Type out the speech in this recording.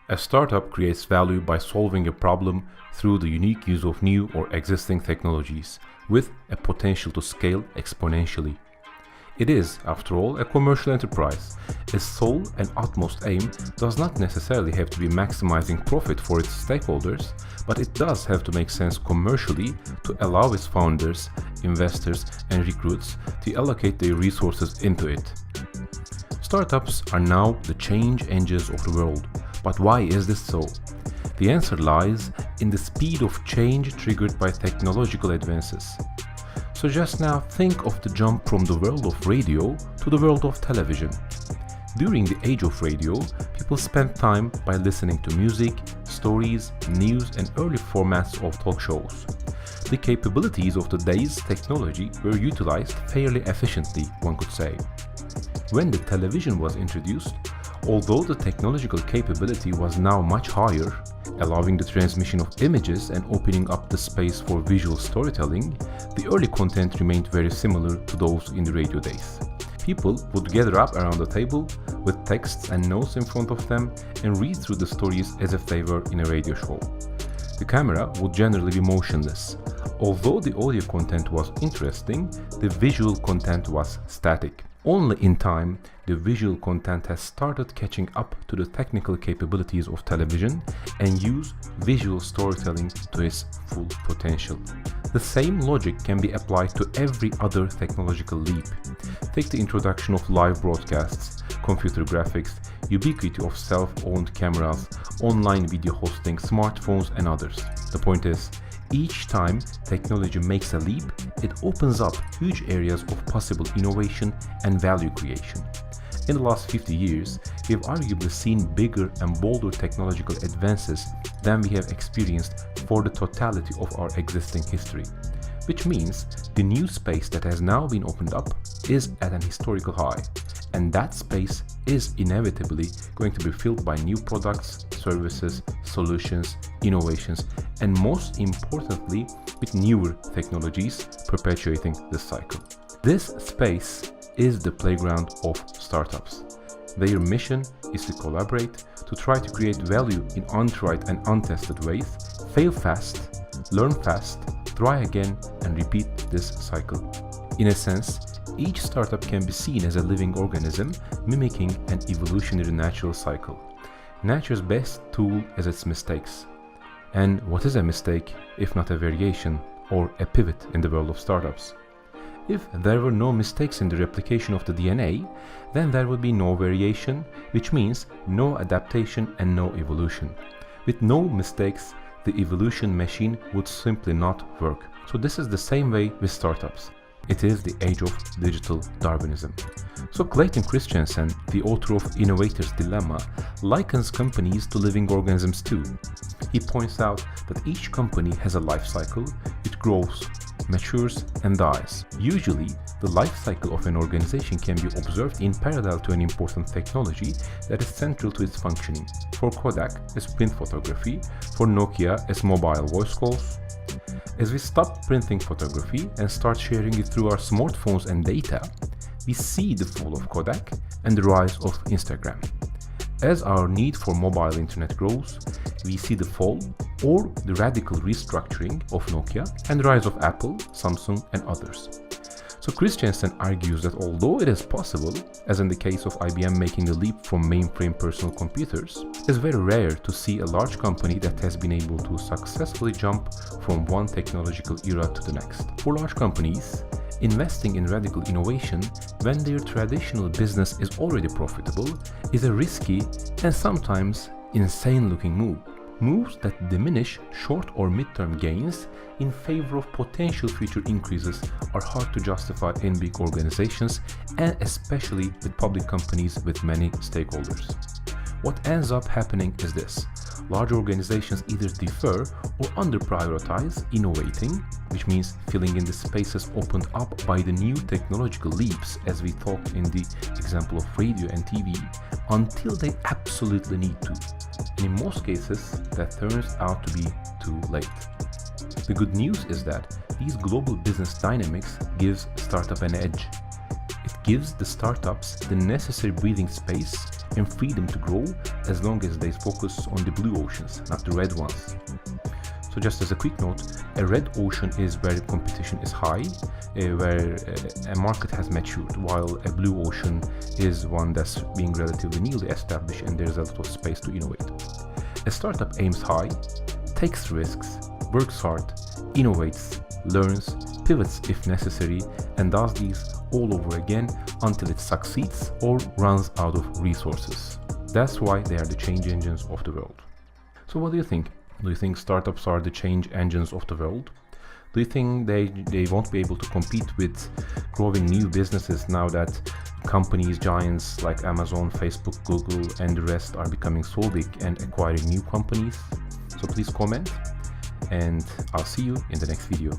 A startup creates value by solving a problem through the unique use of new or existing technologies, with a potential to scale exponentially. It is, after all, a commercial enterprise. Its sole and utmost aim does not necessarily have to be maximizing profit for its stakeholders, but it does have to make sense commercially to allow its founders, investors, and recruits to allocate their resources into it. Startups are now the change engines of the world. But why is this so? The answer lies in the speed of change triggered by technological advances. So just now think of the jump from the world of radio to the world of television. During the age of radio, people spent time by listening to music, stories, news, and early formats of talk shows. The capabilities of today's technology were utilized fairly efficiently, one could say. When the television was introduced, although the technological capability was now much higher, allowing the transmission of images and opening up the space for visual storytelling, the early content remained very similar to those in the radio days. People would gather up around the table with texts and notes in front of them and read through the stories as if they were in a radio show. The camera would generally be motionless. Although the audio content was interesting, the visual content was static. Only in time, the visual content has started catching up to the technical capabilities of television and use visual storytelling to its full potential. The same logic can be applied to every other technological leap. Take the introduction of live broadcasts, computer graphics, ubiquity of self-owned cameras, online video hosting, smartphones, and others. The point is, each time technology makes a leap, it opens up huge areas of possible innovation and value creation. In the last 50 years, we have arguably seen bigger and bolder technological advances than we have experienced for the totality of our existing history. Which means the new space that has now been opened up is at an historical high, and that space is inevitably going to be filled by new products, services, solutions, innovations, and most importantly, with newer technologies perpetuating this cycle. This space is the playground of startups. Their mission is to collaborate, to try to create value in untried and untested ways, fail fast, learn fast, try again, and repeat this cycle. In a sense, each startup can be seen as a living organism mimicking an evolutionary natural cycle. Nature's best tool is its mistakes. And what is a mistake if not a variation or a pivot in the world of startups? If there were no mistakes in the replication of the DNA, then there would be no variation, which means no adaptation and no evolution. With no mistakes, the evolution machine would simply not work. So this is the same way with startups. It is the age of digital Darwinism. So Clayton Christensen, the author of Innovator's Dilemma, likens companies to living organisms too. He points out that each company has a life cycle. It grows, matures, and dies. Usually, the life cycle of an organization can be observed in parallel to an important technology that is central to its functioning. For Kodak, as print photography; for Nokia, as mobile voice calls. As we stop printing photography and start sharing it through our smartphones and data, we see the fall of Kodak and the rise of Instagram. As our need for mobile internet grows, we see the fall or the radical restructuring of Nokia and the rise of Apple, Samsung, and others. So Christensen argues that although it is possible, as in the case of IBM making a leap from mainframe personal computers, it is very rare to see a large company that has been able to successfully jump from one technological era to the next. For large companies, investing in radical innovation when their traditional business is already profitable is a risky and sometimes insane-looking move. Moves that diminish short or mid-term gains in favor of potential future increases are hard to justify in big organizations, and especially with public companies with many stakeholders. What ends up happening is this: large organizations either defer or under-prioritize innovating, which means filling in the spaces opened up by the new technological leaps, as we talked in the example of radio and TV, until they absolutely need to. And in most cases, that turns out to be too late. The good news is that these global business dynamics gives startup an edge. It gives the startups the necessary breathing space and freedom to grow as long as they focus on the blue oceans, not the red ones. So just as a quick note, a red ocean is where competition is high, where a market has matured, while a blue ocean is one that's being relatively newly established and there's a lot of space to innovate. A startup aims high, takes risks, works hard, innovates, learns, pivots if necessary, and does these all over again until it succeeds or runs out of resources. That's why they are the change engines of the world. So what do you think? Do you think startups are the change engines of the world? Do you think they won't be able to compete with growing new businesses now that companies, giants like Amazon, Facebook, Google, and the rest are becoming so big and acquiring new companies? So please comment, and I'll see you in the next video.